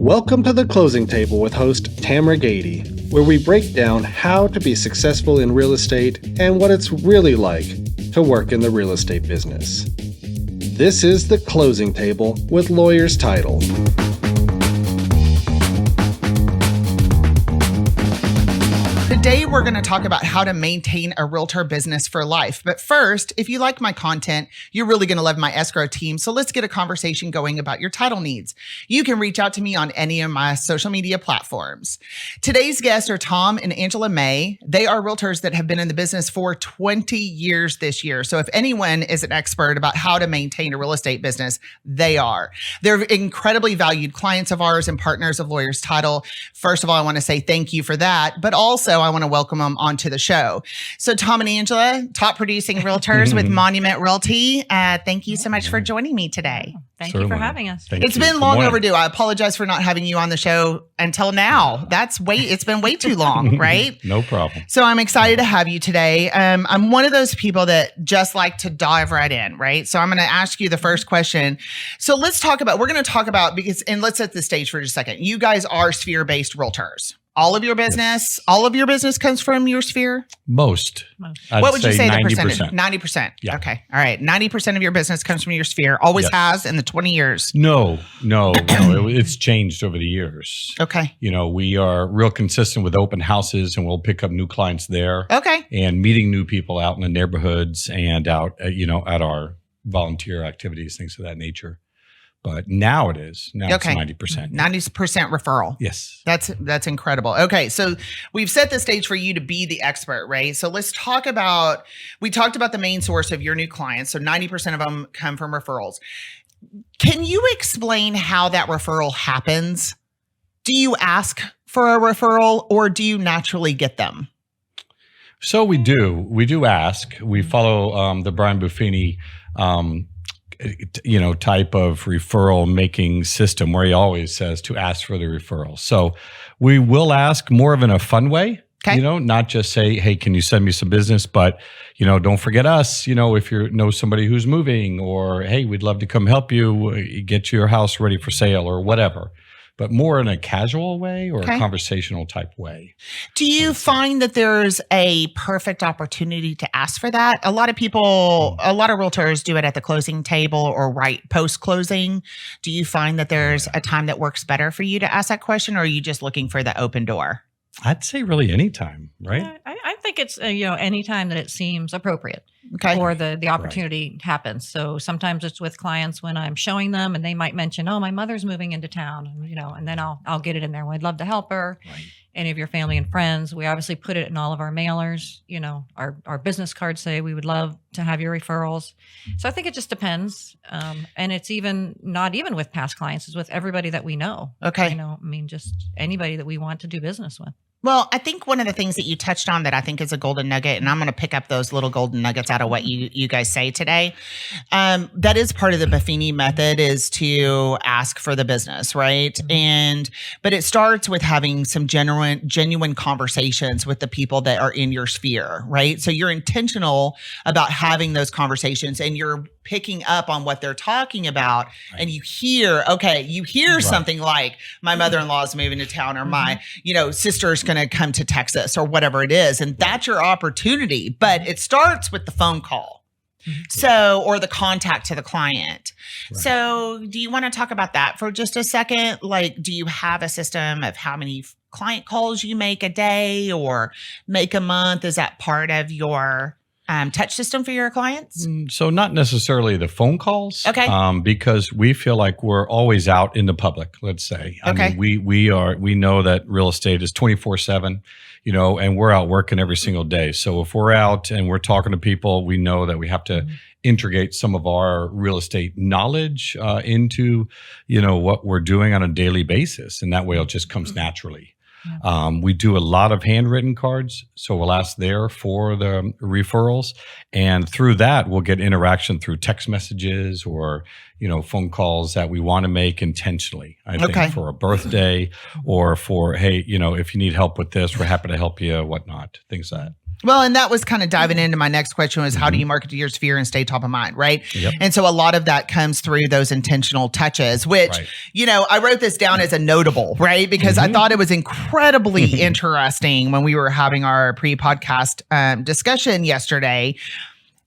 Welcome to the Closing Table with host Tamera, where we break down how to be successful in real estate and what it's really like to work in the real estate business. This is the Closing Table with Lawyer's Title. Today, we're going to talk about how to maintain a realtor business for life. But first, if you like my content, you're really going to love my escrow team. So let's get a conversation going about your title needs. You can reach out to me on any of my social media platforms. Today's guests are Tom and Angela May. They are realtors that have been in the business for 20 years this year. So if anyone is an expert about how to maintain a real estate business, they are. They're incredibly valued clients of ours and partners of Lawyer's Title. First of all, I want to say thank you for that. But also, I want to welcome them onto the show. So Tom and Angela, top producing realtors with Monument Realty. Thank you so much for joining me today. Thank you for having us. It's been long overdue. I apologize for not having you on the show until now. It's been way too long, right? No problem. So I'm excited to have you today. I'm one of those people that just like to dive right in, right? So I'm going to ask you the first question. So we're going to talk about, let's set the stage for just a second. You guys are sphere-based realtors. All of your business comes from your sphere? Most. What would you say 90%. the percentage? 90%. Yeah. Okay. All right. 90% of your business comes from your sphere. Always has in the 20 years. No. It's changed over the years. Okay. We are real consistent with open houses, and we'll pick up new clients there. Okay. And meeting new people out in the neighborhoods and out, at our volunteer activities, things of that nature. But now it's 90%. 90% referral. Yes. That's incredible. Okay. So we've set the stage for you to be the expert, right? So let's talk about, we talked about the main source of your new clients. So 90% of them come from referrals. Can you explain how that referral happens? Do you ask for a referral or do you naturally get them? So we do ask. We follow the Brian Buffini type of referral making system where he always says to ask for the referral. So we will ask more of in a fun way, not just say, hey, can you send me some business? But, don't forget us, if you know somebody who's moving, or, hey, we'd love to come help you get your house ready for sale or whatever. But more in a casual way or a conversational type way. Do you find that there's a perfect opportunity to ask for that? A lot of realtors do it at the closing table or right post-closing. Do you find that there's a time that works better for you to ask that question, or are you just looking for the open door? I'd say really anytime, right? Yeah, I think it's any time that it seems appropriate. Okay. Or the opportunity happens. So sometimes it's with clients when I'm showing them and they might mention, oh, my mother's moving into town, and then I'll get it in there. Well, I'd love to help her. Right. Any of your family and friends. We obviously put it in all of our mailers. Our business cards say we would love to have your referrals. So I think it just depends. And it's not even with past clients, it's with everybody that we know. Okay. Just anybody that we want to do business with. Well, I think one of the things that you touched on that I think is a golden nugget, and I'm going to pick up those little golden nuggets out of what you guys say today. That is part of the Buffini method, is to ask for the business, right? Mm-hmm. But it starts with having some genuine conversations with the people that are in your sphere, right? So you're intentional about having those conversations, and you're picking up on what they're talking about, and you hear something like, my mother-in-law is moving to town, or my, sister's going to come to Texas, or whatever it is. And that's your opportunity, but it starts with the phone call. So, or the contact to the client. Right. So do you want to talk about that for just a second? Like, do you have a system of how many client calls you make a day or make a month? Is that part of your touch system for your clients? So not necessarily the phone calls, because we feel like we're always out in the public, let's say. I mean, we know that real estate is 24/7, and we're out working every single day. So if we're out and we're talking to people, we know that we have to integrate some of our real estate knowledge into, what we're doing on a daily basis. And that way it just comes naturally. We do a lot of handwritten cards, so we'll ask there for the referrals, and through that we'll get interaction through text messages or phone calls that we want to make intentionally. I think for a birthday or for, hey, if you need help with this, we're happy to help you, whatnot, things like that. Well, and that was kind of diving into my next question was how do you market to your sphere and stay top of mind, right? Yep. And so a lot of that comes through those intentional touches, which, I wrote this down as a notable, right? Because I thought it was incredibly interesting when we were having our pre-podcast discussion yesterday.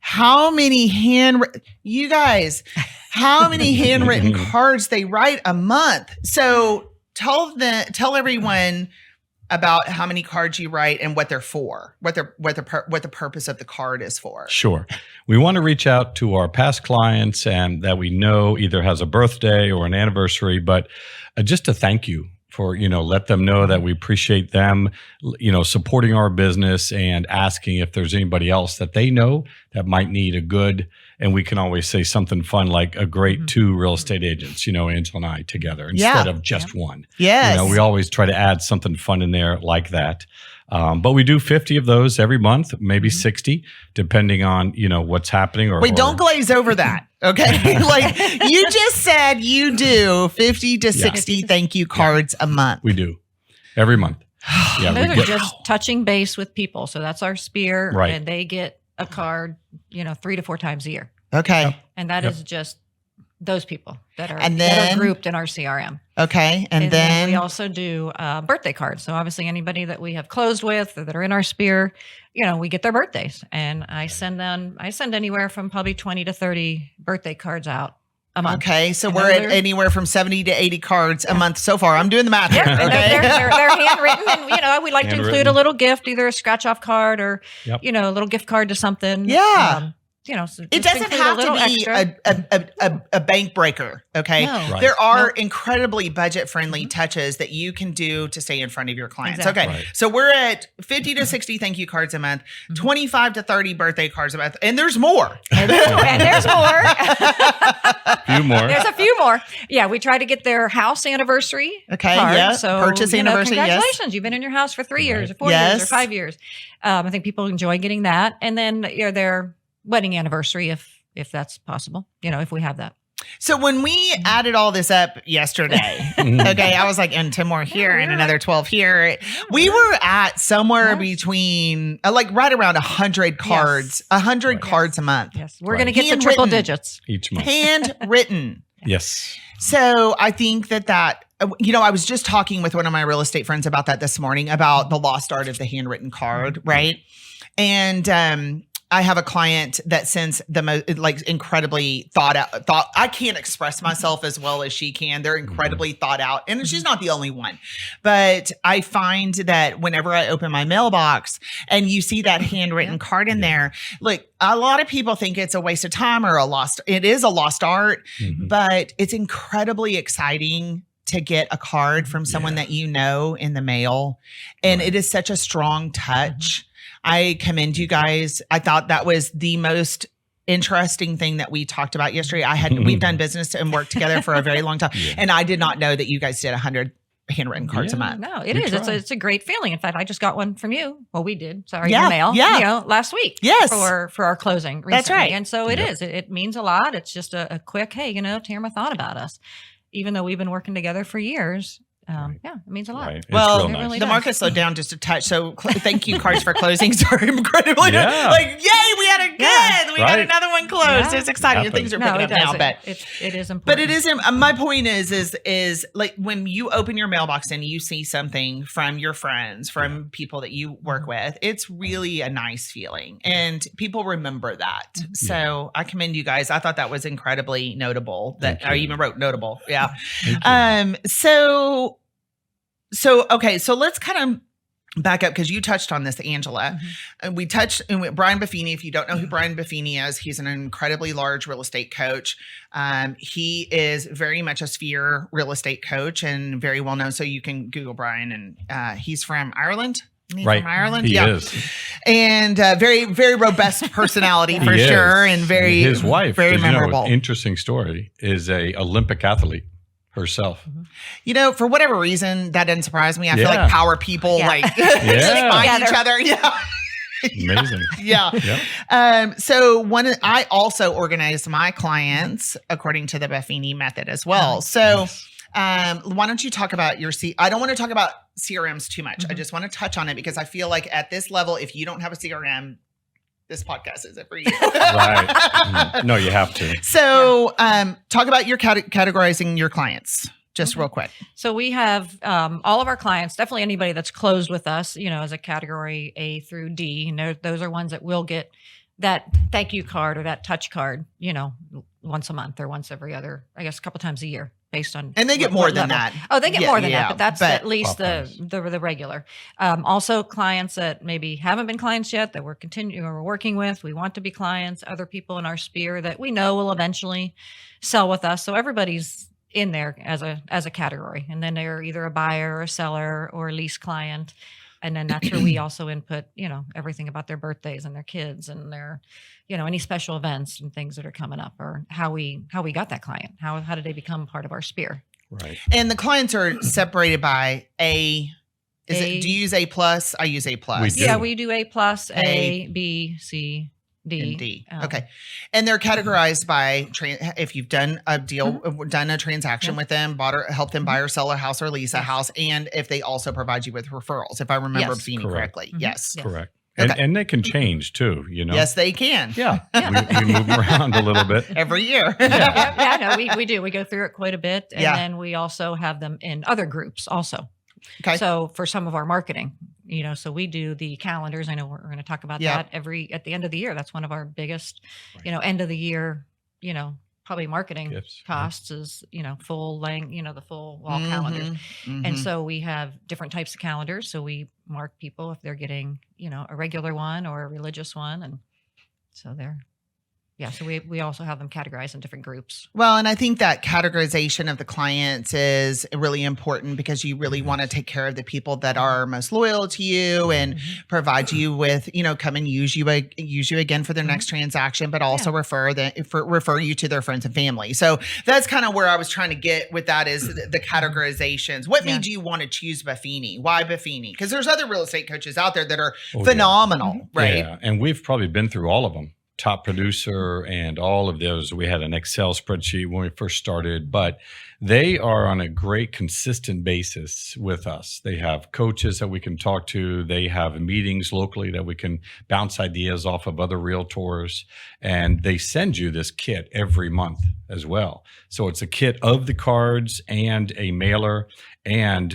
How many handwritten cards they write a month? So tell everyone about how many cards you write and what they're for, what the purpose of the card is for. Sure. We want to reach out to our past clients and that we know either has a birthday or an anniversary, but just to thank you for, let them know that we appreciate them, supporting our business and asking if there's anybody else that they know that might need a good, and we can always say something fun like a great two real estate agents, Angela and I together instead of just one. Yes. We always try to add something fun in there like that. But we do 50 of those every month, maybe 60, depending on, what's happening. Wait, don't glaze over that. Okay. Like you just said you do 50 to 60 thank you cards a month. We do every month. Yeah, those are just touching base with people. So that's our sphere. Right. And they get a card, 3 to 4 times a year. Okay. And that is just those people that are grouped in our CRM. Okay. And then we also do birthday cards. So obviously anybody that we have closed with or that are in our sphere, we get their birthdays, and I send anywhere from probably 20 to 30 birthday cards out a month. Okay. So we're at anywhere from 70 to 80 cards a month so far. I'm doing the math here. Yeah, okay. they're handwritten, and we like to include a little gift, either a scratch off card or a little gift card to something. Yeah. So it doesn't have to be a bank breaker. Okay. No. Right. There are incredibly budget friendly touches that you can do to stay in front of your clients. Exactly. Okay. Right. So we're at 50 to 60 thank you cards a month, 25 to 30 birthday cards a month. And there's more. And there's more. Few more. There's a few more. Yeah. We try to get their house anniversary. Okay. Card. Yeah. So, Purchase anniversary. Congratulations. Yes. You've been in your house for 3 years or 4 Yes. years or 5 years. I think people enjoy getting that. And then their wedding anniversary, if that's possible, if we have that. So when we added all this up yesterday, okay, I was like, and 10 more here and another 12 here. We were at somewhere between right around 100 cards, 100 cards a month. Yes. We're going to get to triple digits each month. Handwritten. Yes. So I think that I was just talking with one of my real estate friends about that this morning, about the lost art of the handwritten card, right? And I have a client that sends the most incredibly thought out. I can't express myself as well as she can. They're incredibly thought out, and she's not the only one. But I find that whenever I open my mailbox and you see that handwritten card in there, look, a lot of people think it's a waste of time or it is a lost art, but it's incredibly exciting to get a card from someone that you know in the mail, and it is such a strong touch. I commend you guys. I thought that was the most interesting thing that we talked about yesterday. We've done business and worked together for a very long time. And I did not know that you guys did 100 handwritten cards a month. No, it is. It's a great feeling. In fact, I just got one from you. Well, we did. Sorry, Yeah, your mail. yeah. Last week. Yes. For our closing recently. That's right. And so it is. It means a lot. It's just a quick, hey, Tamera thought about us. Even though we've been working together for years. Yeah, it means a lot. Right. Well, nice. really the does. market slowed down just a touch. So thank you cards for closings are incredibly yay, we had a good. We got another one closed. Yeah. It's exciting. Happens. Things are picking up now, but it is important. But it isn't. My point is like when you open your mailbox and you see something from your friends, from people that you work with, it's really a nice feeling, and people remember that. So I commend you guys. I thought that was incredibly notable. That I even wrote notable. Yeah. So okay. So let's kind of back up because you touched on this, Angela. And we touched Brian Buffini. If you don't know who Brian Buffini is, he's an incredibly large real estate coach. He is very much a sphere real estate coach and very well known. So you can Google Brian, and he's from Ireland. Right. From Ireland. He is. And very, very robust personality for sure. And very, his wife, very memorable. Interesting story, is a Olympic athlete herself. For whatever reason, that didn't surprise me. I feel like power people just find each other. Yeah. Amazing. Yeah. So I also organize my clients according to the Buffini method as well. So Why don't you talk about I don't want to talk about CRMs too much. I just want to touch on it because I feel like at this level, if you don't have a CRM, this podcast isn't for you. Right. No, you have to. So talk about your categorizing your clients. Just real quick. So we have all of our clients, definitely anybody that's closed with us, as a category A through D. Those are ones that will get that thank you card or that touch card, once a month or once every other, I guess, a couple times a year based on. And they get more than that. Oh, they get more than that, but that's at least the regular. Also clients that maybe haven't been clients yet that we're working with. We want to be clients, other people in our sphere that we know will eventually sell with us. So everybody's in there as a category. And then they're either a buyer or a seller or a lease client. And then that's where we also input, everything about their birthdays and their kids and their, any special events and things that are coming up or how we got that client. How did they become part of our sphere? Right. And the clients are separated by do you use A plus? I use A plus. We do A plus, A, B, C, D. And D. Okay. And they're categorized by if you've done a deal, done a transaction with them, bought or helped them buy or sell a house or lease a house, and if they also provide you with referrals, if I remember seeing correctly. Yes. Correct. And they can change too, Yes, they can. Yeah. We move around a little bit. Every year. We do. We go through it quite a bit. And then we also have them in other groups also. Okay. So for some of our marketing, so we do the calendars. I know we're going to talk about that at the end of the year. That's one of our biggest, end of the year, probably marketing costs is, full length, the full wall calendars. And so we have different types of calendars. So we mark people if they're getting, a regular one or a religious one. And so so we also have them categorized in different groups. Well, and I think that categorization of the clients is really important because you really want to take care of the people that are most loyal to you and provide you with, come and use you again for their next transaction, but also refer you to their friends and family. So that's kind of where I was trying to get with that is the categorizations. What made you want to choose Buffini? Why Buffini? Because there's other real estate coaches out there that are phenomenal, right? Yeah, and we've probably been through all of them. Top producer and all of those. We had an Excel spreadsheet when we first started, but they are on a great consistent basis with us. They have coaches that we can talk to. They have meetings locally that we can bounce ideas off of other realtors. And they send you this kit every month as well. So it's a kit of the cards and a mailer. And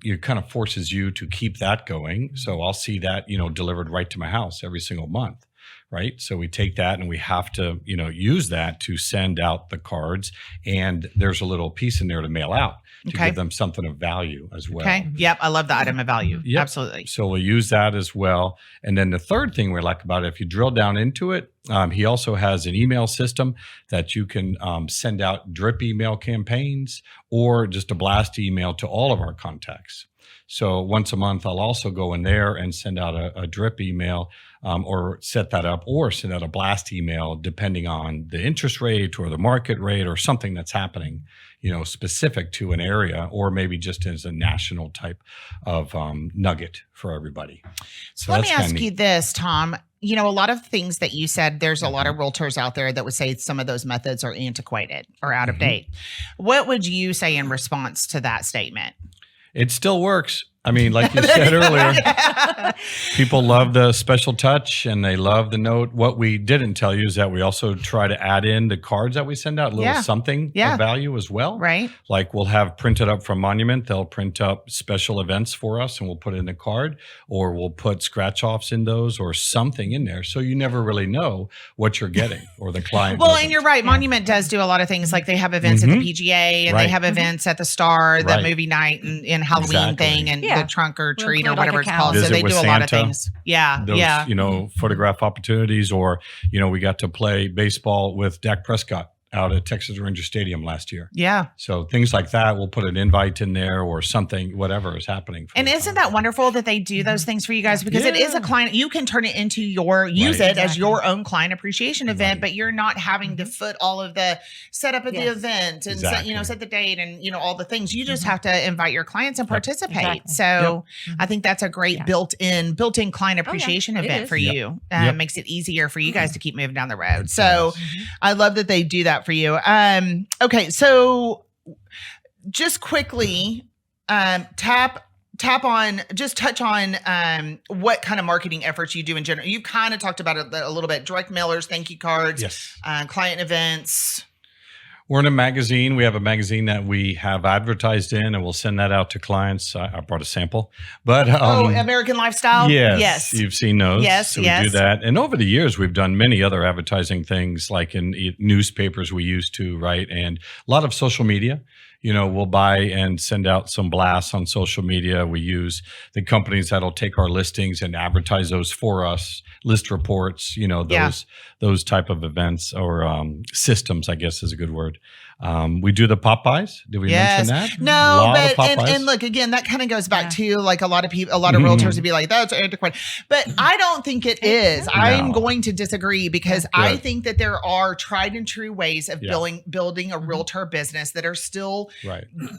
it kind of forces you to keep that going. So I'll see that, delivered right to my house every single month. Right. So we take that and we have to, use that to send out the cards. And there's a little piece in there to mail out to give them something of value as well. Okay. Yep. I love the item of value. Yep. Absolutely. So we'll use that as well. And then the third thing we like about it, if you drill down into it, he also has an email system that you can send out drip email campaigns or just a blast email to all of our contacts. So once a month, I'll also go in there and send out a drip email or set that up or send out a blast email depending on the interest rate or the market rate or something that's happening, specific to an area or maybe just as a national type of nugget for everybody. So let me ask you this, Tom. A lot of things that you said, there's a lot of realtors out there that would say some of those methods are antiquated or out of date. What would you say in response to that statement? It still works. I mean, like you said earlier, people love the special touch and they love the note. What we didn't tell you is that we also try to add in the cards that we send out, a little something of value as well. Right. Like we'll have printed up from Monument. They'll print up special events for us and we'll put it in the card or we'll put scratch offs in those or something in there. So you never really know what you're getting or the client. Well, and you're right. Monument does do a lot of things like they have events at the PGA and they have events at the Star, the movie night and Halloween thing and the trunk or treat or whatever it's called. So they do a lot of things. Yeah. Those, photograph opportunities or, we got to play baseball with Dak Prescott out at Texas Ranger Stadium last year. Yeah. So things like that, we'll put an invite in there or something, whatever is happening. And isn't that wonderful that they do those things for you guys? Because it is a client, you can turn it into use it as your own client appreciation event, but you're not having to foot all of the setup of the event and set the date and, all the things. You just have to invite your clients and participate. So I think that's a great built-in client appreciation event for you. Makes it easier for you guys to keep moving down the road. So I love that they do that for you. Okay. So just quickly, touch on what kind of marketing efforts you do in general. You kind of talked about it a little bit. Direct mailers, thank you cards, yes, client events. We're in a magazine. We have a magazine that we have advertised in, and we'll send that out to clients. I brought a sample, but American Lifestyle. Yes, you've seen those. Yes, so we do that. And over the years, we've done many other advertising things, like in newspapers we used to, right, and a lot of social media. We'll buy and send out some blasts on social media. We use the companies that'll take our listings and advertise those for us, list reports, those type of events or systems, I guess is a good word. We do the Popeyes. Did we mention that? No, but and look, again, that kind of goes back to like a lot of realtors would be like, that's antiquated. But I don't think it is. No. I'm going to disagree because I think that there are tried and true ways of building a realtor business that are still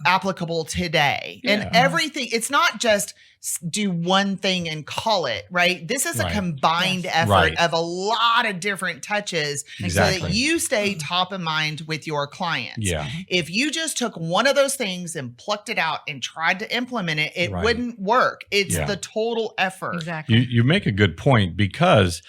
applicable today. And everything, it's not just do one thing and call it, right? This is a combined effort of a lot of different touches so that you stay top of mind with your clients. Yeah. If you just took one of those things and plucked it out and tried to implement it, it wouldn't work. It's the total effort. Exactly. You make a good point, because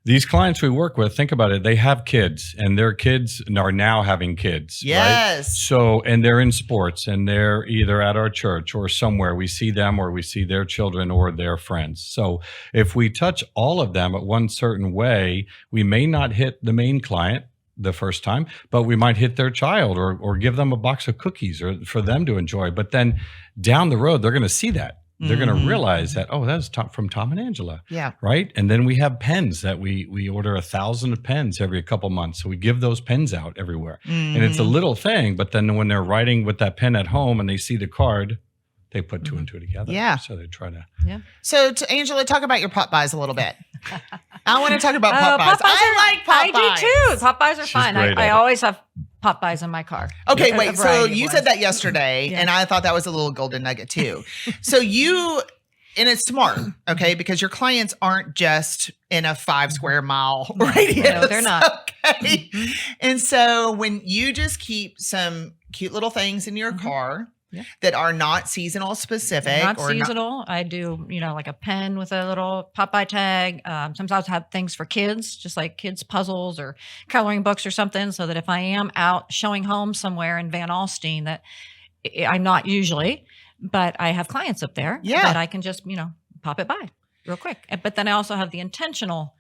these clients we work with, think about it, they have kids, and their kids are now having kids. Yes. Right? So, and they're in sports, and they're either at our church or somewhere. We see them, or we see their children or their friends. So if we touch all of them at one certain way, we may not hit the main client the first time, but we might hit their child or give them a box of cookies or for them to enjoy. But then down the road, they're going to see that. They're going to realize that, that's from Tom and Angela. Yeah. Right. And then we have pens that we order 1,000 pens every couple months. So we give those pens out everywhere. And it's a little thing, but then when they're writing with that pen at home and they see the card, they put two and two together. Yeah. So they try to. Yeah. So Angela, talk about your Popeyes a little bit. I want to talk about Popeyes. I like Popeyes. I do too. Popeyes are fun. I always have Popeyes in my car. Okay, wait. So you said that yesterday, and I thought that was a little golden nugget too. So and it's smart, okay, because your clients aren't just in a 5 square mile radius. No, they're not. Okay. And so when you just keep some cute little things in your car that are not seasonal specific. Not seasonal. I do, like a pen with a little Popeye tag. Sometimes I'll have things for kids, just like kids puzzles or coloring books or something, so that if I am out showing homes somewhere in Van Alstyne, that I'm not usually, but I have clients up there that I can just, pop it by real quick. But then I also have the intentional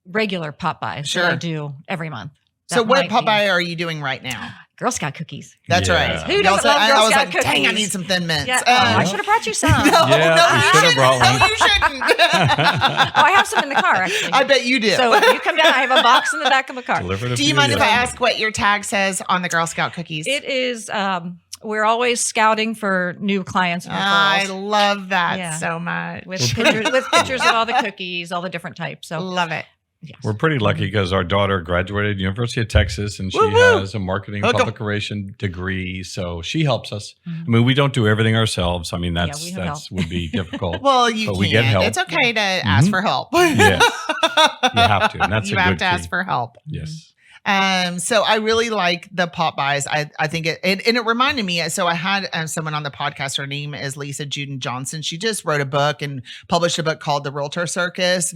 regular Popeyes that I do every month. So what Popeye are you doing right now? Girl Scout cookies. That's right. Who doesn't love Girl Scout cookies? Dang, I need some Thin Mints. Yeah. I should have brought you some. No, you should have brought one. No, you shouldn't. I have some in the car, actually. I bet you do. So you come down, I have a box in the back of the car. Do you mind if I ask what your tag says on the Girl Scout cookies? It is, we're always scouting for new clients and referrals. I love that so much. With pictures of all the cookies, all the different types. So love it. Yes. We're pretty lucky because our daughter graduated University of Texas, and she has a marketing public relation degree. So she helps us. I mean, we don't do everything ourselves. I mean, that would be difficult. Well, you we get help. It's okay to ask for help. Yes, you have to. And that's you have to ask for help. Yes. So I really like the Popeyes. I think it reminded me. So I had someone on the podcast. Her name is Lisa Juden Johnson. She just wrote a book and published a book called The Realtor Circus.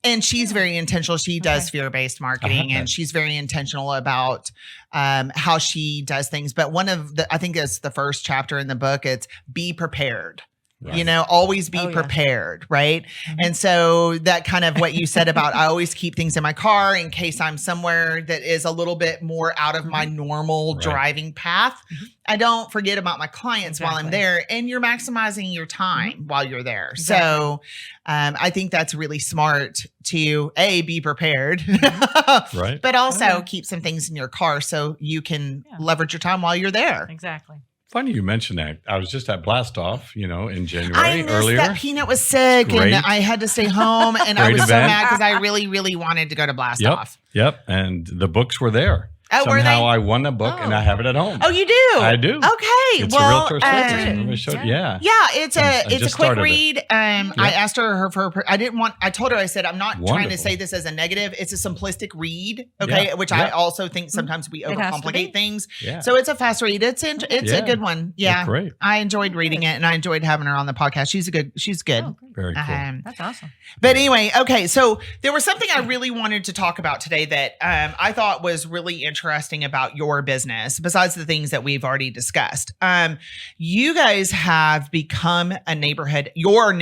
And she's very intentional. She does fear-based marketing, and she's very intentional about how she does things. But I think it's the first chapter in the book. It's be prepared. Right. Always be prepared, right? And so that kind of what you said about I always keep things in my car in case I'm somewhere that is a little bit more out of my normal driving path. I don't forget about my clients while I'm there, and you're maximizing your time while you're there. Exactly. So I think that's really smart to be prepared, but also keep some things in your car so you can leverage your time while you're there. Exactly. Funny you mentioned that. I was just at Blast Off, in January I missed earlier. That Peanut was sick, and I had to stay home, and I was so mad because I really, really wanted to go to Blast Off. Yep. And the books were there. Oh, were Somehow they? I won a book and I have it at home. Oh, you do? I do. Okay. It's well, a Realtor Service. Yeah. it's a quick read. Yep. I asked her for I told her, I said, I'm not trying to Wonderful. say this as a negative. It's a simplistic read. Okay. Which I also think sometimes we overcomplicate things. Yeah. So it's a fast read. It's a good one. Yeah. That's great. I enjoyed reading it and I enjoyed having her on the podcast. She's good. Oh, Very cool. that's awesome. But anyway, okay. So there was something I really wanted to talk about today that I thought was really interesting about your business, besides the things that we've already discussed. You guys have become your neighborhood, your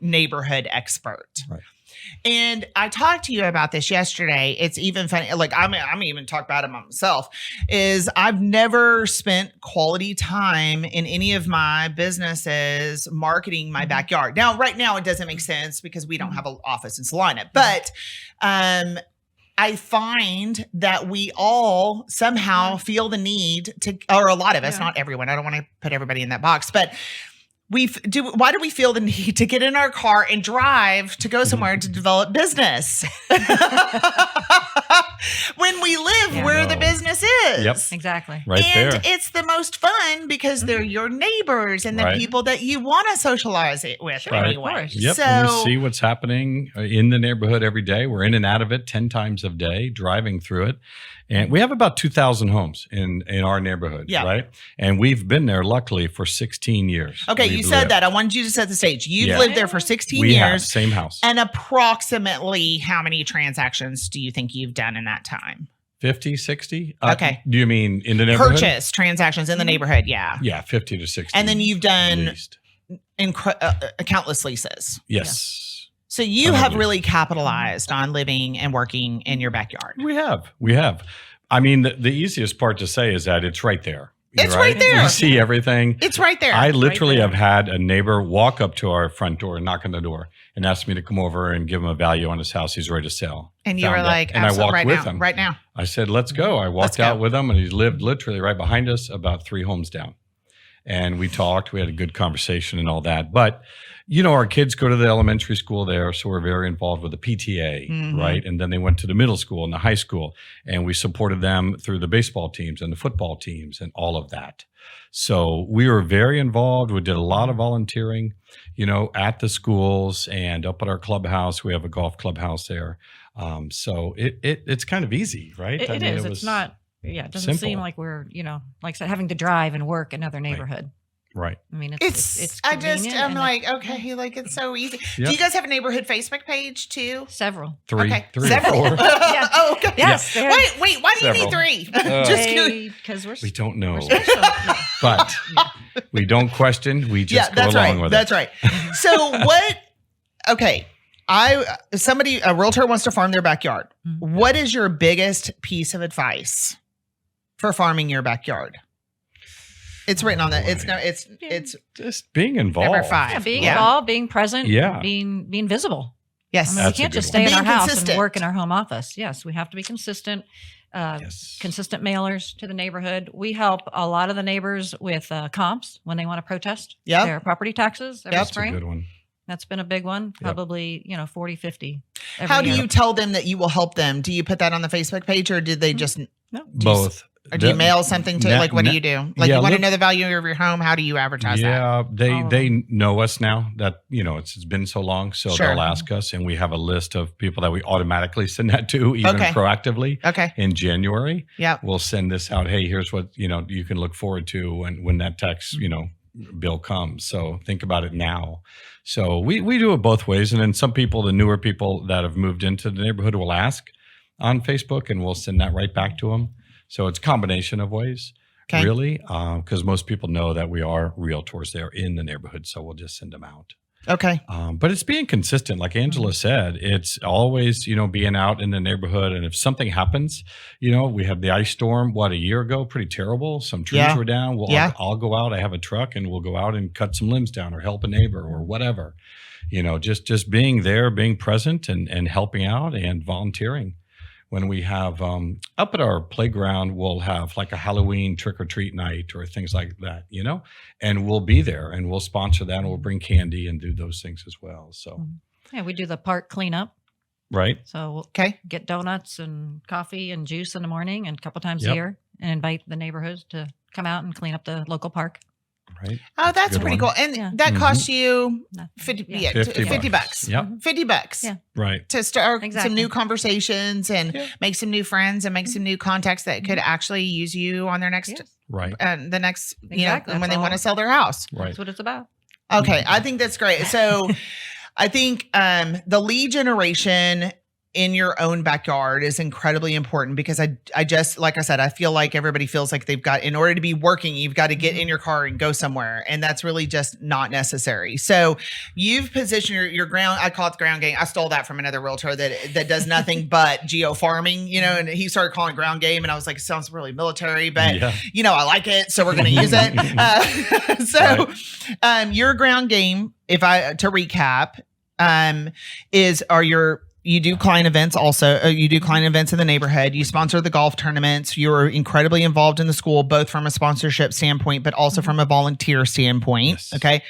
neighborhood expert. Right. And I talked to you about this yesterday. It's even funny. Like I'm even talk about it myself. Is I've never spent quality time in any of my businesses marketing my backyard. Now, right now, it doesn't make sense because we don't have an office in Salina. But I find that we all somehow feel the need to, or a lot of us, not everyone. I don't want to put everybody in that box, but why do we feel the need to get in our car and drive to go somewhere to develop business when we live where the business is? Yep. Exactly. Right and there. it's the most fun because they're your neighbors and the people that you want to socialize it with anyway. Yep. So And we see what's happening in the neighborhood every day. We're in and out of it 10 times a day, driving through it. And we have about 2,000 homes in our neighborhood, right? And we've been there, luckily, for 16 years. Okay, you said that. I wanted you to set the stage. You've lived there for 16 years. Have, same house. And approximately how many transactions do you think you've done in that time? 50, 60? Okay. Do you mean in the neighborhood? Purchase transactions in the neighborhood, yeah. Yeah, 50 to 60. And then you've done countless leases. Yes. So you have really capitalized on living and working in your backyard. We have. I mean, the easiest part to say is that it's right there. It's right there. You see everything. It's right there. I literally have had a neighbor walk up to our front door and knock on the door and ask me to come over and give him a value on his house he's ready to sell. And you were like, and I walked with him. Right now. I said, let's go. I walked out with him and he lived literally right behind us, about 3 homes down. And we talked. We had a good conversation and all that. But our kids go to the elementary school there, so we're very involved with the PTA, right? And then they went to the middle school and the high school, and we supported them through the baseball teams and the football teams and all of that. So we were very involved. We did a lot of volunteering, at the schools and up at our clubhouse. We have a golf clubhouse there. So it's kind of easy, right? It is. It's not. Yeah, it doesn't seem like we're, like I said, having to drive and work another neighborhood. Right. I mean, it's I'm like, okay, like it's so easy. Yep. Do you guys have a neighborhood Facebook page too? Several. 3. Okay. 3 Several. or 4. Yeah. Oh, okay. Yes. Yeah. Wait. Why do you need 3? Just because we don't know. We're special. But we don't question. We just go along with it. That's right. So what? Okay. A realtor wants to farm their backyard. Mm-hmm. What is your biggest piece of advice for farming your backyard? It's written on that. It's just being involved. Number 5. Yeah, being involved, being present, being visible. Yes. I mean, we can't just stay in our house and work in our home office. Yes, we have to be consistent. Consistent mailers to the neighborhood. We help a lot of the neighbors with comps when they want to protest their property taxes every spring. That's a good one. That's been a big one, probably, 40, 50. How do you tell them that you will help them? Do you put that on the Facebook page or did they just... No. Both. Or do you mail something to, what do you do? Like you want to know the value of your home? How do you advertise that? Yeah, they know us now that, it's been so long. So they'll ask us and we have a list of people that we automatically send that to, even proactively. Okay. In January. Yeah. We'll send this out. Hey, here's what, you can look forward to when that tax, bill comes. So think about it now. So we do it both ways. And then some people, the newer people that have moved into the neighborhood will ask on Facebook and we'll send that right back to them. So it's a combination of ways, really, because most people know that we are realtors there in the neighborhood. So we'll just send them out. Okay. But it's being consistent. Like Angela said, it's always, being out in the neighborhood. And if something happens, we had the ice storm, a year ago, pretty terrible. Some trees were down. I'll go out. I have a truck and we'll go out and cut some limbs down or help a neighbor or whatever. Just being there, being present and helping out and volunteering. When we have up at our playground, we'll have like a Halloween trick or treat night or things like that, and we'll be there and we'll sponsor that and we'll bring candy and do those things as well. So, we do the park cleanup. Right. So we'll get donuts and coffee and juice in the morning and a couple times a year, and invite the neighborhood to come out and clean up the local park. Right. Oh, that's pretty cool. And that costs you 50 bucks. Yep. $50. Yeah. Right. To start some new conversations and make some new friends and make some new contacts that could actually use you on their next, the next, when they want to sell their house. Right. That's what it's about. Okay. I think that's great. So I think the lead generation in your own backyard is incredibly important, because I just, like I said, I feel like everybody feels like they've got, in order to be working, you've got to get in your car and go somewhere. And that's really just not necessary. So you've positioned your ground, I call it the ground game. I stole that from another realtor that does nothing but geo farming, and he started calling it ground game. And I was like, it sounds really military, but I like it. So we're going to use it. Your ground game, to recap, you do client events also. You do client events in the neighborhood. You sponsor the golf tournaments. You're incredibly involved in the school, both from a sponsorship standpoint, but also from a volunteer standpoint. Yes. Okay.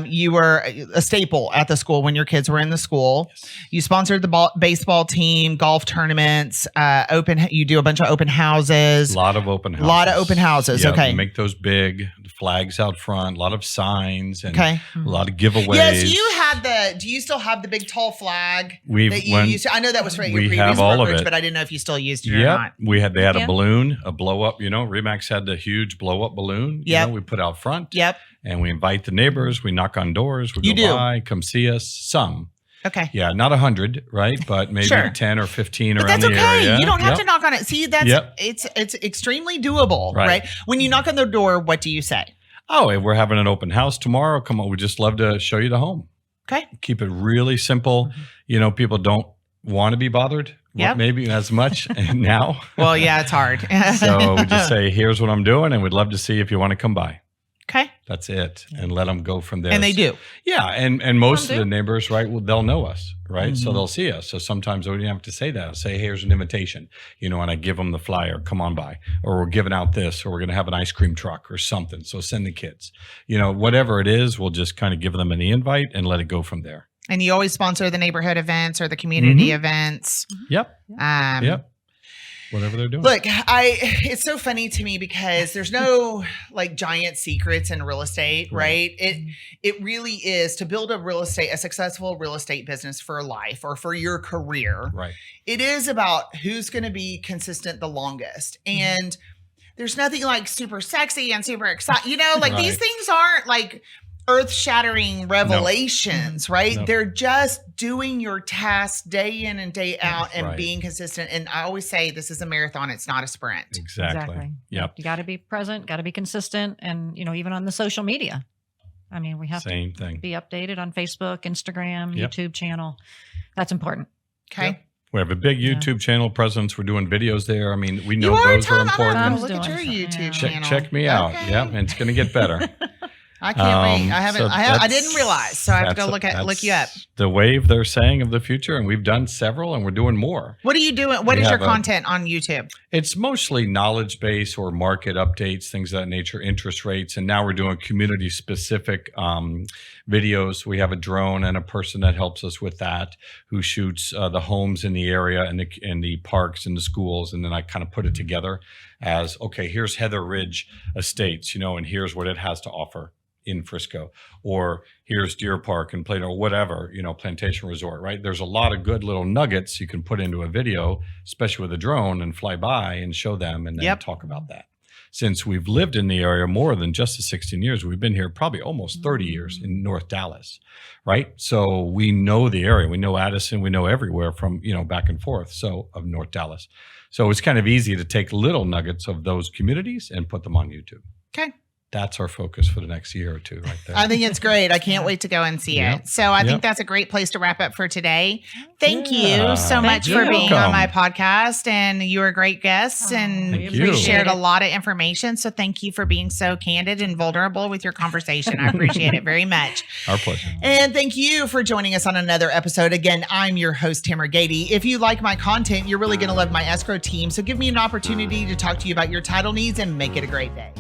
You were a staple at the school when your kids were in the school. Yes. You sponsored the baseball team, golf tournaments, you do a bunch of open houses. A lot of open houses. Yep, okay. Make those big flags out front, a lot of signs, and a lot of giveaways. Yes, do you still have the big tall flag? I know that was for your previous brokerage, but I didn't know if you still used it or not. They had a balloon, a blow up, Remax had the huge blow up balloon, we put out front. Yep. And we invite the neighbors, we knock on doors, we go by, come see us, some. Okay. Yeah, not 100, right? But maybe 10 or 15 around the area. That's okay. You don't have to knock on it. See, it's extremely doable, right? When you knock on their door, what do you say? Oh, we're having an open house tomorrow. Come on, we'd just love to show you the home. Okay. Keep it really simple. People don't want to be bothered. Maybe as much now. Well, yeah, it's hard. So we just say, here's what I'm doing, and we'd love to see if you want to come by. Okay. That's it. And let them go from there. And they do. Yeah. And most of the neighbors, right, they'll know us, right? So they'll see us. So sometimes I don't even have to say that. I'll say, here's an invitation, and I give them the flyer, come on by, or we're giving out this, or we're going to have an ice cream truck or something. So send the kids, whatever it is, we'll just kind of give them an invite and let it go from there. And you always sponsor the neighborhood events or the community events. Yep. Whatever they're doing. Look, it's so funny to me because there's no giant secrets in real estate, right? It really is to build a successful real estate business for life or for your career. Right. It is about who's going to be consistent the longest. And there's nothing super sexy and super exciting, these things aren't earth-shattering revelations, right? No. They're just doing your tasks day in and day out and being consistent. And I always say this is a marathon. It's not a sprint. Exactly. Yep. You got to be present, got to be consistent. And, even on the social media, we have to be updated on Facebook, Instagram, YouTube channel. That's important. Okay. Yep. We have a big YouTube channel presence. We're doing videos there. We know those are important. Look at your YouTube channel. Check me out. Okay. Yeah, and it's going to get better. I can't wait. I didn't realize, so I have to go look you up. The wave they're saying of the future, and we've done several, and we're doing more. What are you doing? What is your content on YouTube? It's mostly knowledge base or market updates, things of that nature, interest rates, and now we're doing community specific videos. We have a drone and a person that helps us with that, who shoots the homes in the area and the parks and the schools, and then I kind of put it together as here's Heather Ridge Estates, and here's what it has to offer in Frisco, or here's Deer Park and Plano, or whatever, Plantation Resort, right? There's a lot of good little nuggets you can put into a video, especially with a drone, and fly by and show them and then talk about that. Since we've lived in the area more than just the 16 years, we've been here probably almost 30 years in North Dallas, right? So we know the area, we know Addison, we know everywhere from, back and forth, of North Dallas. So it's kind of easy to take little nuggets of those communities and put them on YouTube. Okay. That's our focus for the next year or two right there. I think it's great. I can't wait to go and see it. So I think that's a great place to wrap up for today. Thank you so much for being on my podcast. And you were a great guest and we shared a lot of information. So thank you for being so candid and vulnerable with your conversation. I appreciate it very much. Our pleasure. And thank you for joining us on another episode. Again, I'm your host, Tamera Gady. If you like my content, you're really going to love my escrow team. So give me an opportunity to talk to you about your title needs and make it a great day.